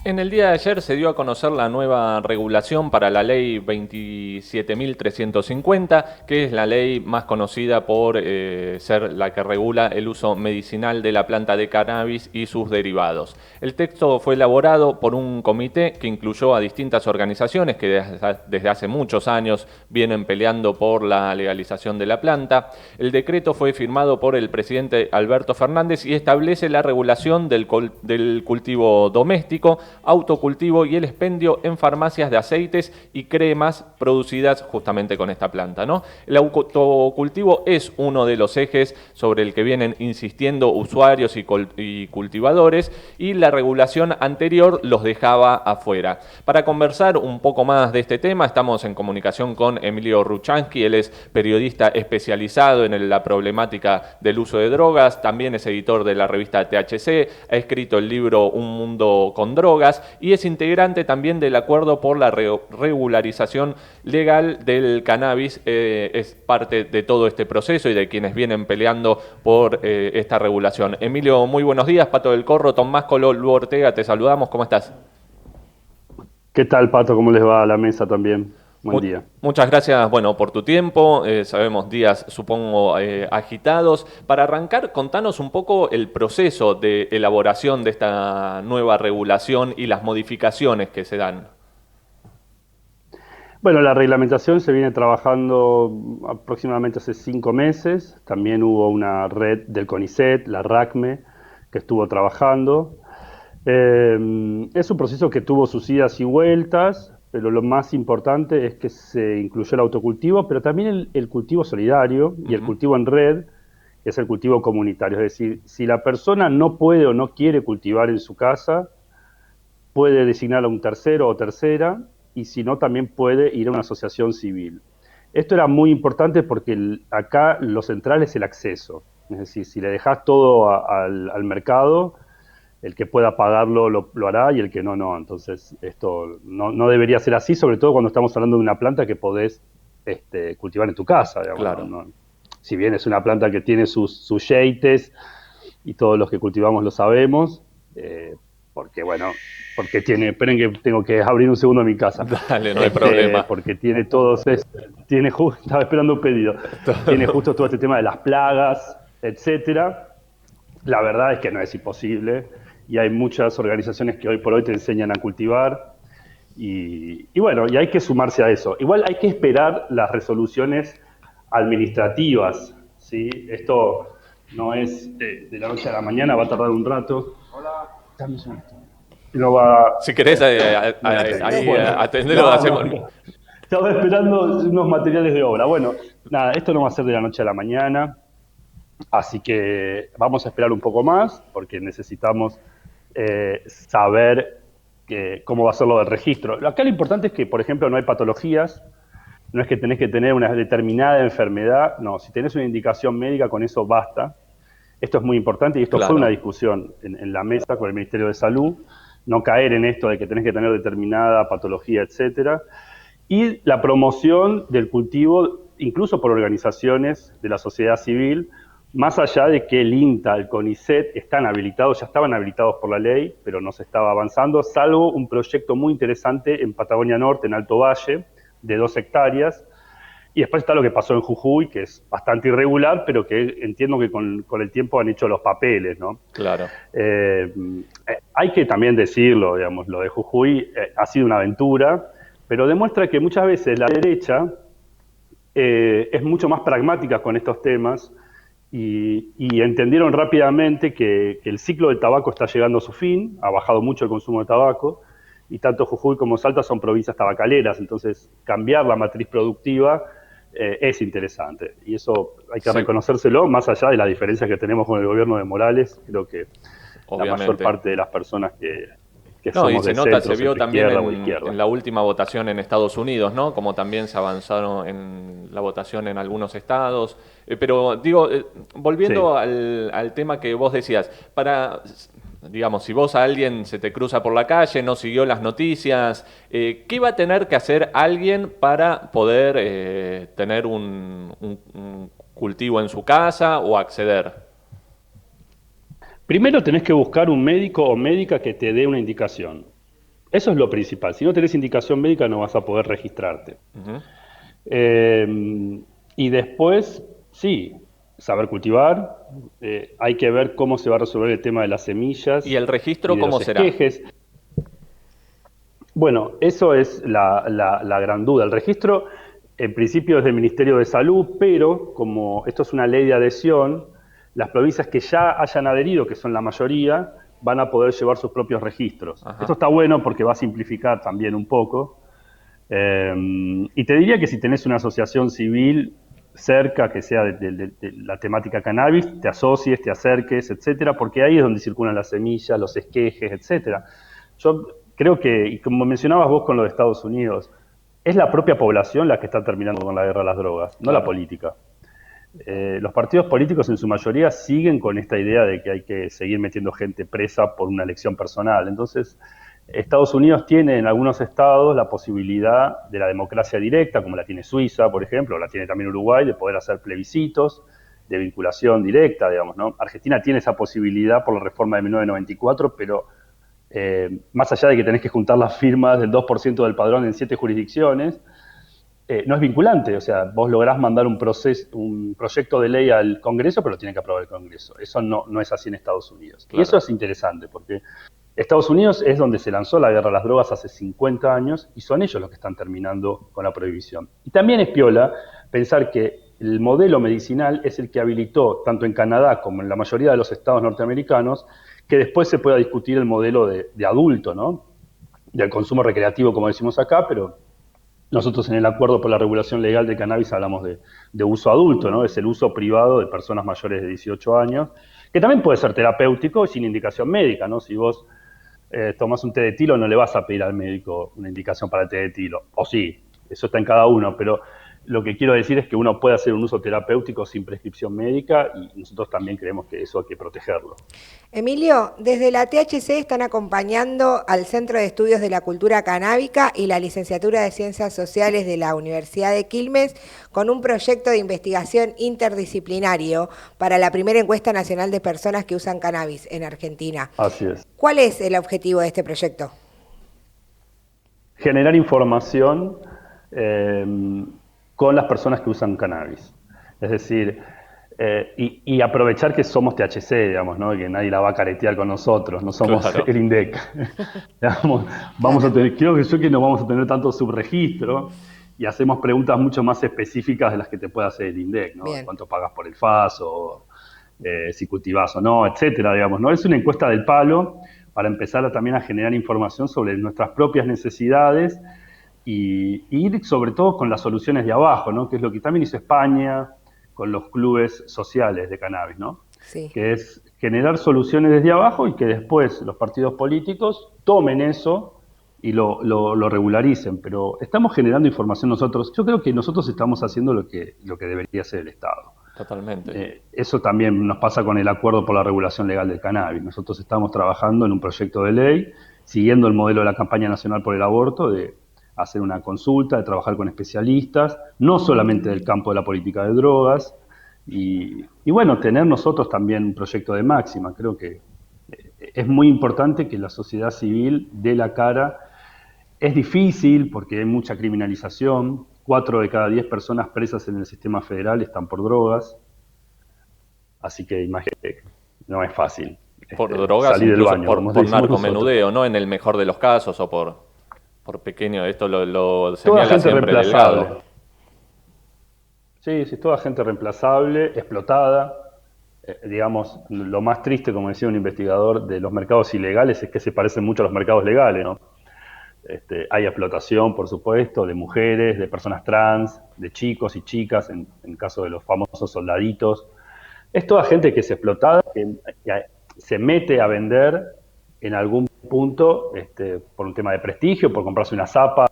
En el día de ayer se dio a conocer la nueva regulación para la ley 27.350, que es la ley más conocida por ser la que regula el uso medicinal de la planta de cannabis y sus derivados. El texto fue elaborado por un comité que incluyó a distintas organizaciones que desde hace muchos años vienen peleando por la legalización de la planta. El decreto fue firmado por el presidente Alberto Fernández y establece la regulación del cultivo doméstico, autocultivo y el expendio en farmacias de aceites y cremas producidas justamente con esta planta, ¿no? El autocultivo es uno de los ejes sobre el que vienen insistiendo usuarios y cultivadores, y la regulación anterior los dejaba afuera. Para conversar un poco más de este tema, estamos en comunicación con Emilio Ruchansky. Él es periodista especializado en la problemática del uso de drogas, también es editor de la revista THC, ha escrito el libro Un Mundo con Drogas y es integrante también del acuerdo por la regularización legal del cannabis. Es parte de todo este proceso y de quienes vienen peleando por esta regulación. Emilio, muy buenos días. Pato del Corro, Tomás Coló, Lu Ortega, te saludamos. ¿Cómo estás? ¿Qué tal, Pato? ¿Cómo les va a la mesa también? Buen día. Muchas gracias, bueno, por tu tiempo. Sabemos días, supongo, agitados. Para arrancar, contanos un poco el proceso de elaboración de esta nueva regulación y las modificaciones que se dan. Bueno, la reglamentación se viene trabajando aproximadamente hace 5 meses. También hubo una red del CONICET, la RACME, que estuvo trabajando. Es un proceso que tuvo sus idas y vueltas, pero lo más importante es que se incluyó el autocultivo, pero también el cultivo solidario y el Ujú. cultivo en red, que es el cultivo comunitario. Es decir, si la persona no puede o no quiere cultivar en su casa, puede designar a un tercero o tercera, y si no, también puede ir a una asociación civil. Esto era muy importante porque acá lo central es el acceso. Es decir, si le dejas todo al mercado, el que pueda pagarlo lo hará y el que no, no. Entonces, esto no debería ser así, sobre todo cuando estamos hablando de una planta que podés cultivar en tu casa. Digamos, Claro. si bien es una planta que tiene sus yeites, y todos los que cultivamos lo sabemos, porque bueno, porque tiene, esperen que tengo que abrir un segundo mi casa, Dale, no hay problema. porque tiene todos, tiene justo, estaba esperando un pedido, tiene justo todo este tema de las plagas, etcétera. La verdad es que no es imposible y hay muchas organizaciones que hoy por hoy te enseñan a cultivar y bueno, y hay que sumarse a eso. Igual hay que esperar las resoluciones administrativas, ¿sí? Esto no es de la noche a la mañana, va a tardar un rato. Dame un segundo. No va. Si querés, ahí Bueno, atendelo, no, hacemos. no. Estaba esperando unos materiales de obra. Bueno, nada, esto no va a ser de la noche a la mañana, así que vamos a esperar un poco más porque necesitamos saber cómo va a ser lo del registro. Acá lo importante es que, por ejemplo, no hay patologías, no es que tenés que tener una determinada enfermedad, no, si tenés una indicación médica, con eso basta. Esto es muy importante y esto fue una Claro. discusión en la mesa con el Ministerio de Salud, no caer en esto de que tenés que tener determinada patología, etcétera. Y la promoción del cultivo, incluso por organizaciones de la sociedad civil, más allá de que el INTA, el CONICET están habilitados, ya estaban habilitados por la ley, pero no se estaba avanzando, salvo un proyecto muy interesante en Patagonia Norte, en Alto Valle, de 2 hectáreas. Y después está lo que pasó en Jujuy, que es bastante irregular, pero que entiendo que con el tiempo han hecho los papeles, ¿no? Claro. Eh, Hay que también decirlo, digamos, lo de Jujuy ha sido una aventura, pero demuestra que muchas veces la derecha es mucho más pragmática con estos temas y entendieron rápidamente que el ciclo del tabaco está llegando a su fin, ha bajado mucho el consumo de tabaco, y tanto Jujuy como Salta son provincias tabacaleras, entonces cambiar la matriz productiva es interesante. Y eso hay que Sí, reconocérselo, más allá de las diferencias que tenemos con el gobierno de Morales. Creo que la mayor obviamente. parte de las personas que No, y somos se de nota, centro, se vio centro también izquierda o izquierda. en la última votación en Estados Unidos, ¿no? Como también se avanzaron en la votación en algunos estados. Pero digo, Sí. volviendo al tema que vos decías, digamos, si vos a alguien se te cruza por la calle, no siguió las noticias, ¿qué va a tener que hacer alguien para poder tener un cultivo en su casa o acceder? Primero tenés que buscar un médico o médica que te dé una indicación. Eso es lo principal. Si no tenés indicación médica no vas a poder registrarte. Ujú. Y después, sí, saber cultivar. Hay que ver cómo se va a resolver el tema de las ¿Y semillas el y registro de cómo los será? esquejes. Bueno, eso es la gran duda. El registro, en principio, es del Ministerio de Salud, pero como esto es una ley de adhesión, las provincias que ya hayan adherido, que son la mayoría, van a poder llevar sus propios registros. Esto Ajá. está bueno porque va a simplificar también un poco. Y te diría que si tenés una asociación civil cerca que sea de la temática cannabis, te asocies, te acerques, etcétera, porque ahí es donde circulan las semillas, los esquejes, etcétera. Yo creo que, y como mencionabas vos con lo de Estados Unidos, es la propia población la que está terminando con la guerra a las drogas, no la Claro. política. Los partidos políticos en su mayoría siguen con esta idea de que hay que seguir metiendo gente presa por una elección personal. Entonces, Estados Unidos tiene en algunos estados la posibilidad de la democracia directa, como la tiene Suiza, por ejemplo, o la tiene también Uruguay, de poder hacer plebiscitos de vinculación directa, digamos, ¿no? Argentina tiene esa posibilidad por la reforma de 1994, pero más allá de que tenés que juntar las firmas del 2% del padrón en 7 jurisdicciones, no es vinculante. O sea, vos lográs mandar un proyecto de ley al Congreso, pero lo tiene que aprobar el Congreso. Eso no es así en Estados Unidos. Y eso Claro. es interesante, porque Estados Unidos es donde se lanzó la guerra a las drogas hace 50 años y son ellos los que están terminando con la prohibición. Y también es piola pensar que el modelo medicinal es el que habilitó, tanto en Canadá como en la mayoría de los estados norteamericanos, que después se pueda discutir el modelo de adulto, ¿no? Del consumo recreativo, como decimos acá, pero nosotros en el acuerdo por la regulación legal de cannabis hablamos de uso adulto, ¿no? Es el uso privado de personas mayores de 18 años, que también puede ser terapéutico y sin indicación médica, ¿no? Si vos tomás un té de tilo, no le vas a pedir al médico una indicación para el té de tilo. O sí, eso está en cada uno, pero lo que quiero decir es que uno puede hacer un uso terapéutico sin prescripción médica y nosotros también creemos que eso hay que protegerlo. Emilio, desde la THC están acompañando al Centro de Estudios de la Cultura Canábica y la Licenciatura de Ciencias Sociales de la Universidad de Quilmes con un proyecto de investigación interdisciplinario para la primera encuesta nacional de personas que usan cannabis en Argentina. Así es. ¿Cuál es el objetivo de este proyecto? Generar información eh, con las personas que usan cannabis. Es decir, y aprovechar que somos THC, digamos, ¿no? Que nadie la va a caretear con nosotros, no somos Claro. el INDEC. Digamos, vamos Claro. a tener, creo que yo que no vamos a tener tanto subregistro y hacemos preguntas mucho más específicas de las que te puede hacer el INDEC, ¿no? Bien. ¿Cuánto pagas por el FAS o si cultivás o no, etcétera, digamos, ¿no? Es una encuesta del palo para empezar también a generar información sobre nuestras propias necesidades y ir sobre todo con las soluciones de abajo, ¿no? Que es lo que también hizo España con los clubes sociales de cannabis, ¿no? Sí. Que es generar soluciones desde abajo y que después los partidos políticos tomen eso y lo regularicen. Pero estamos generando información nosotros. Yo creo que nosotros estamos haciendo lo que debería hacer el Estado. Totalmente. Eso también nos pasa con el acuerdo por la regulación legal del cannabis. Nosotros estamos trabajando en un proyecto de ley, siguiendo el modelo de la campaña nacional por el aborto, de hacer una consulta, de trabajar con especialistas, no solamente del campo de la política de drogas, y bueno, tener nosotros también un proyecto de máxima. Creo que es muy importante que la sociedad civil dé la cara. Es difícil porque hay mucha criminalización. 4 de cada 10 personas presas en el sistema federal están por drogas. Así que imagínate, no es fácil Por drogas, salir del incluso baño, como por decimos nosotros. narcomenudeo, ¿no? En el mejor de los casos, o por pequeño, esto lo Toda señala gente siempre reemplazable. Delgado. Sí, sí, toda gente reemplazable, explotada. Digamos, lo más triste, como decía un investigador, de los mercados ilegales es que se parecen mucho a los mercados legales, ¿no? Hay explotación, por supuesto, de mujeres, de personas trans, de chicos y chicas, en caso de los famosos soldaditos. Es toda gente que es explotada, que se mete a vender en algún punto por un tema de prestigio, por comprarse unas zapas,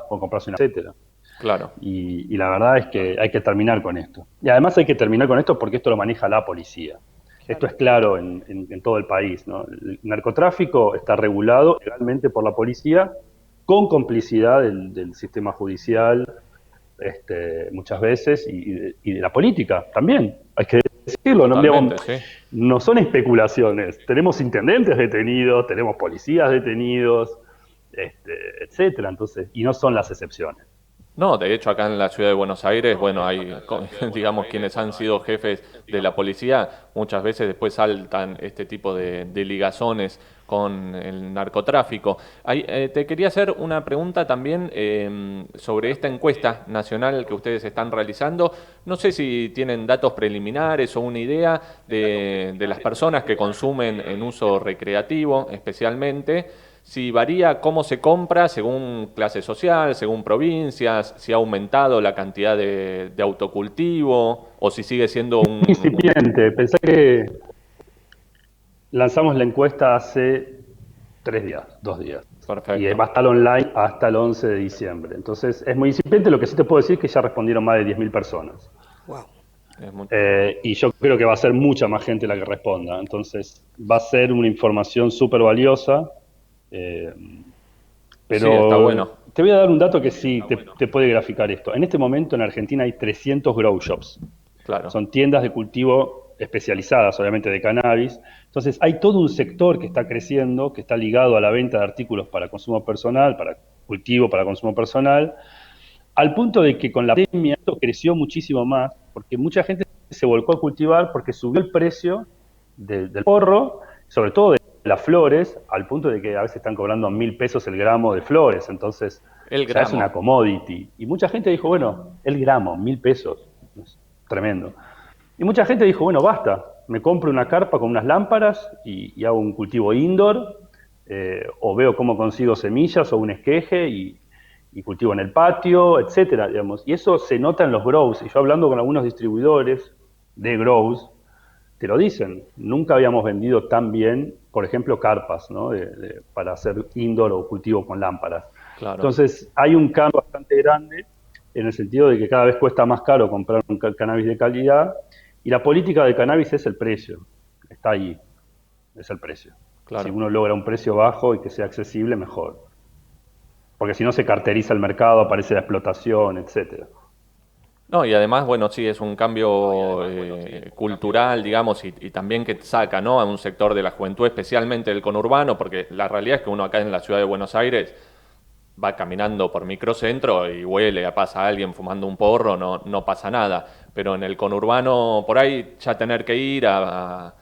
por comprarse una etcétera. Claro. Y la verdad es que hay que terminar con esto. Y además hay que terminar con esto porque esto lo maneja la policía. Esto Claro. es claro en todo el país, ¿no? El narcotráfico está regulado legalmente por la policía con complicidad del sistema judicial muchas veces y de la política también. Hay que decirlo, ¿no? Totalmente, Digamos, sí. no son especulaciones. Tenemos intendentes detenidos, tenemos policías detenidos, etcétera. Entonces, y no son las excepciones. No, de hecho acá en la ciudad de Buenos Aires, bueno, hay, digamos, quienes han sido jefes de la policía, muchas veces después saltan este tipo de ligazones con el narcotráfico. Te quería hacer una pregunta también sobre esta encuesta nacional que ustedes están realizando. No sé si tienen datos preliminares o una idea de las personas que consumen en uso recreativo, especialmente. Si varía cómo se compra según clase social, según provincias, si ha aumentado la cantidad de autocultivo o si sigue siendo Incipiente. Pensé que lanzamos la encuesta hace 2 días. Y Perfecto. va a estar online hasta el 11 de diciembre. Entonces, es muy incipiente. Lo que sí te puedo decir es que ya respondieron más de 10.000 personas. Wow. Y yo creo que va a ser mucha más gente la que responda. Entonces, va a ser una información súper valiosa. Eh, Sí, está pero bueno. te voy a dar un dato que sí te puede graficar esto. En este momento en Argentina hay 300 grow shops. Claro. Son tiendas de cultivo especializadas, obviamente, de cannabis. Entonces, hay todo un sector que está creciendo, que está ligado a la venta de artículos para consumo personal, para cultivo, para consumo personal, al punto de que con la pandemia esto creció muchísimo más, porque mucha gente se volcó a cultivar porque subió el precio del porro, sobre todo de las flores, al punto de que a veces están cobrando 1.000 pesos el gramo de flores. Entonces, El ya es gramo. una commodity. Y mucha gente dijo, bueno, el gramo, 1.000 pesos. Es tremendo. Y mucha gente dijo, bueno, basta, me compro una carpa con unas lámparas y hago un cultivo indoor, o veo cómo consigo semillas o un esqueje y cultivo en el patio, etcétera, digamos. Y eso se nota en los grows. Y yo hablando con algunos distribuidores de grows, te lo dicen. Nunca habíamos vendido tan bien, por ejemplo, carpas, ¿no? Para hacer indoor o cultivo con lámparas. Claro. Entonces, hay un cambio bastante grande en el sentido de que cada vez cuesta más caro comprar un cannabis de calidad y la política del cannabis es el precio. Está ahí, es el precio. Si Claro. uno logra un precio bajo y que sea accesible, mejor. Porque si no se carteriza el mercado, aparece la explotación, etcétera. No, y además, bueno, sí, es un cambio cultural, digamos, y también que saca, ¿no?, a un sector de la juventud, especialmente del conurbano, porque la realidad es que uno acá en la ciudad de Buenos Aires va caminando por microcentro y huele, pasa alguien fumando un porro, no pasa nada. Pero en el conurbano, por ahí ya tener que ir a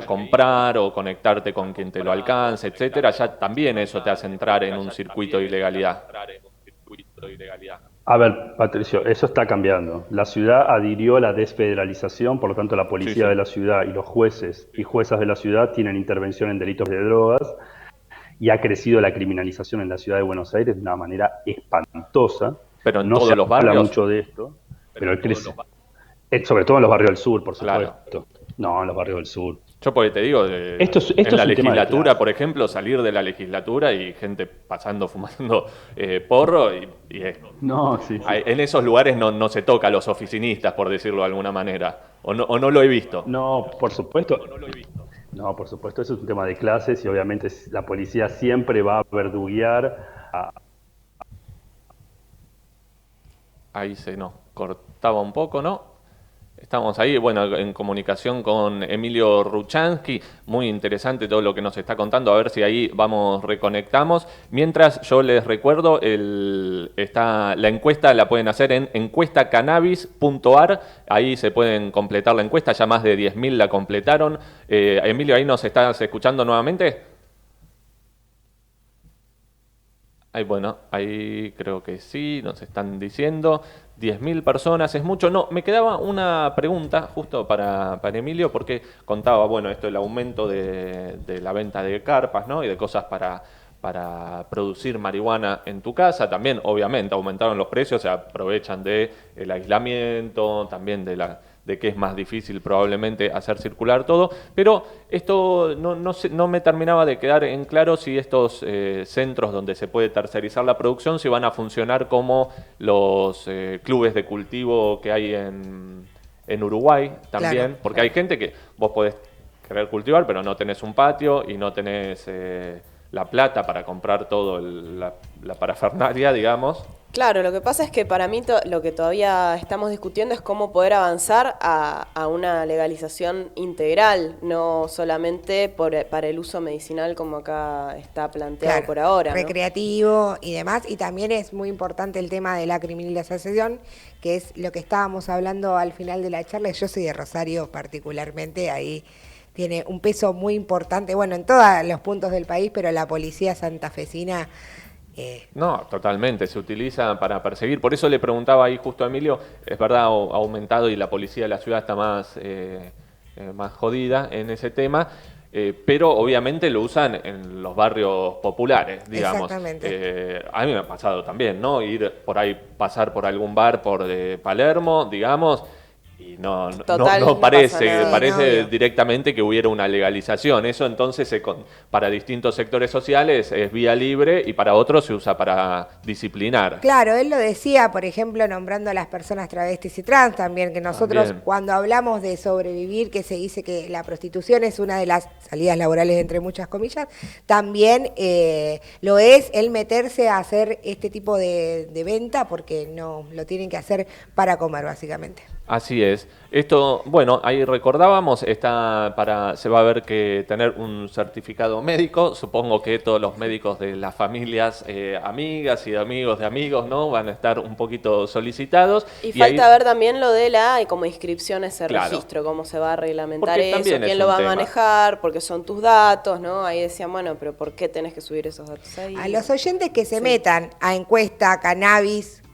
comprar o conectarte con quien te lo alcance, etcétera, ya también eso te hace entrar en un circuito de ilegalidad. A ver, Patricio, eso está cambiando. La ciudad adhirió a la desfederalización, por lo tanto la Sí, policía sí. de la ciudad y los jueces y juezas de la ciudad tienen intervención en delitos de drogas y ha crecido la criminalización en la ciudad de Buenos Aires de una manera espantosa. Pero en No se todos los habla barrios, mucho de esto, pero crece. Sobre todo en los barrios del sur, por claro. supuesto. No, en los barrios del sur. Yo porque te digo, Esto en la es un tema de legislatura, por clase. ejemplo, salir de la legislatura y gente pasando, fumando porro, No, sí, sí. en esos lugares no se toca a los oficinistas, por decirlo de alguna manera, o no lo he visto. No, por supuesto. No, por supuesto, eso es un tema de clases y obviamente la policía siempre va a verduguear a... Ahí se nos cortaba un poco, ¿no? Estamos ahí, bueno, en comunicación con Emilio Ruchansky, muy interesante todo lo que nos está contando, a ver si ahí reconectamos. Mientras yo les recuerdo, la encuesta la pueden hacer en encuestacannabis.ar, ahí se pueden completar la encuesta, ya más de 10.000 la completaron. Emilio, ¿ahí nos estás escuchando nuevamente? Ahí, bueno, ahí creo que sí, nos están diciendo 10.000 personas, ¿es mucho? No, me quedaba una pregunta justo para Emilio, porque contaba, bueno, esto del aumento de la venta de carpas, ¿no?, y de cosas para producir marihuana en tu casa. También, obviamente, aumentaron los precios, se aprovechan del aislamiento, también de que es más difícil probablemente hacer circular todo, pero esto no me terminaba de quedar en claro si estos centros donde se puede tercerizar la producción, si van a funcionar como los clubes de cultivo que hay en Uruguay Claro, también, porque hay gente que vos podés querer cultivar, pero no tenés un patio y no tenés la plata para comprar todo la parafernalia, digamos. Claro, lo que pasa es que para mí lo que todavía estamos discutiendo es cómo poder avanzar a una legalización integral, no solamente para el uso medicinal como acá está planteado, claro, por ahora, ¿no? Recreativo y demás. Y también es muy importante el tema de la criminalización, que es lo que estábamos hablando al final de la charla. Yo soy de Rosario particularmente, ahí tiene un peso muy importante, bueno, en todos los puntos del país, pero la policía santafesina... No, totalmente, se utiliza para perseguir. Por eso le preguntaba ahí justo a Emilio, es verdad, ha aumentado y la policía de la ciudad está más jodida en ese tema, pero obviamente lo usan en los barrios populares, digamos. Exactamente. A mí me ha pasado también, ¿no? Ir por ahí, pasar por algún bar por Palermo, digamos, y no parece directamente que hubiera una legalización. Eso entonces para distintos sectores sociales es vía libre y para otros se usa para disciplinar. Claro, él lo decía, por ejemplo, nombrando a las personas travestis y trans también, que nosotros cuando hablamos de sobrevivir, que se dice que la prostitución es una de las salidas laborales entre muchas comillas, también lo es el meterse a hacer este tipo de venta porque no lo tienen que hacer para comer básicamente. Así es. Esto, bueno, ahí recordábamos, se va a haber que tener un certificado médico. Supongo que todos los médicos de las familias, amigas y amigos de amigos, ¿no? Van a estar un poquito solicitados. Y falta ver también lo de como inscripción a ese registro, cómo se va a reglamentar eso, quién lo va a manejar, porque son tus datos, ¿no? Ahí decían, bueno, pero ¿por qué tenés que subir esos datos ahí? A los oyentes que se metan a encuesta cannabis.ar,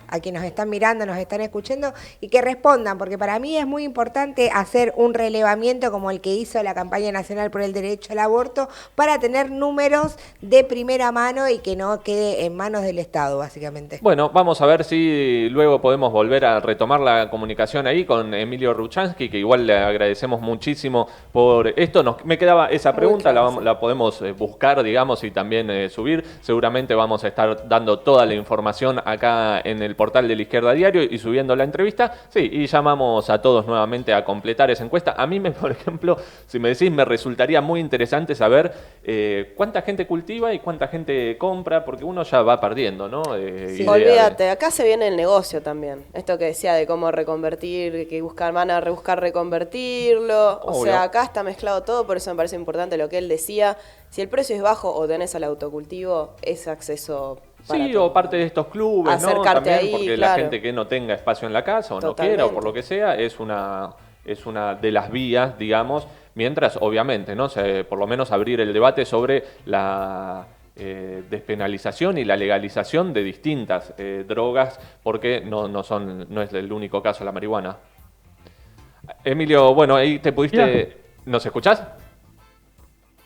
a quienes nos están mirando, nos están escuchando, y que respondan, porque para mí es muy importante hacer un relevamiento como el que hizo la campaña nacional por el derecho al aborto, para tener números de primera mano y que no quede en manos del Estado, básicamente. Bueno, vamos a ver si luego podemos volver a retomar la comunicación ahí con Emilio Ruchansky, que igual le agradecemos muchísimo por esto. Me quedaba esa pregunta, la podemos buscar, digamos, y también subir. Seguramente vamos a estar dando toda la información acá en el portal de La Izquierda Diario y subiendo la entrevista. Sí, y llamamos a todos nuevamente a completar esa encuesta. A mí, por ejemplo, si me decís, me resultaría muy interesante saber cuánta gente cultiva y cuánta gente compra, porque uno ya va perdiendo, ¿no? Sí. Olvídate, acá se viene el negocio también. Esto que decía de cómo reconvertir, que van a buscar reconvertirlo. Obvio. O sea, acá está mezclado todo, por eso me parece importante lo que él decía. Si el precio es bajo o tenés al autocultivo, es acceso. Sí, o parte de estos clubes, ¿no? También ahí, porque la gente que no tenga espacio en la casa o no quiera o por lo que sea, es una de las vías, digamos, mientras obviamente, ¿no? Por lo menos abrir el debate sobre la despenalización y la legalización de distintas drogas, porque no es el único caso la marihuana. Emilio, bueno, ahí te pudiste... ¿Nos escuchás?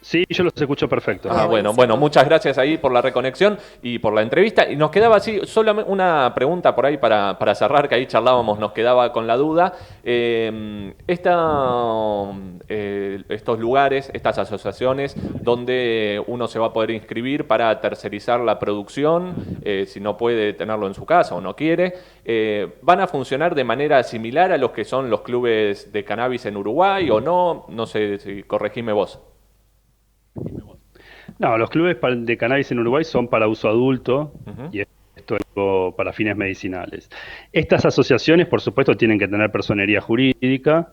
Sí, yo los escucho perfecto. Bueno, muchas gracias ahí por la reconexión y por la entrevista. Y nos quedaba así, solamente una pregunta por ahí para cerrar, que ahí charlábamos, nos quedaba con la duda. Estos lugares, estas asociaciones, donde uno se va a poder inscribir para tercerizar la producción, si no puede tenerlo en su casa o no quiere, ¿van a funcionar de manera similar a los que son los clubes de cannabis en Uruguay o no? No sé, si corregime vos. No, los clubes de cannabis en Uruguay son para uso adulto y esto es para fines medicinales. Estas asociaciones, por supuesto, tienen que tener personería jurídica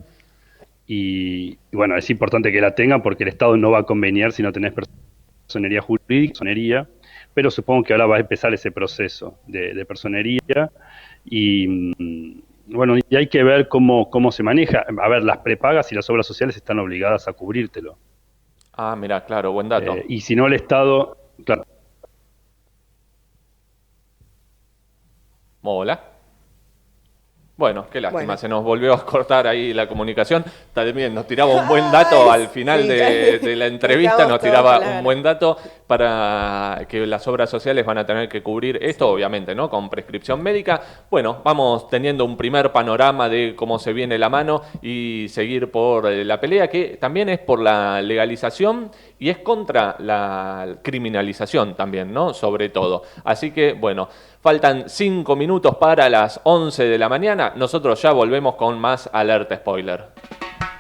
y bueno, es importante que la tengan porque el Estado no va a conveniar si no tenés personería jurídica, pero supongo que ahora va a empezar ese proceso de personería y bueno, y hay que ver cómo se maneja. A ver, las prepagas y las obras sociales están obligadas a cubrírtelo. Ah, mira, claro, buen dato. Y si no el Estado, claro. Hola. Bueno, qué lástima, se nos volvió a cortar ahí la comunicación. También nos tiraba un buen dato al final de la entrevista, nos tiraba un buen dato para que las obras sociales van a tener que cubrir esto, obviamente, ¿no? Con prescripción médica. Bueno, vamos teniendo un primer panorama de cómo se viene la mano y seguir por la pelea, que también es por la legalización y es contra la criminalización también, ¿no? Sobre todo. Así que, bueno, faltan 5 minutos para las 11 de la mañana. Nosotros ya volvemos con más Alerta Spoiler.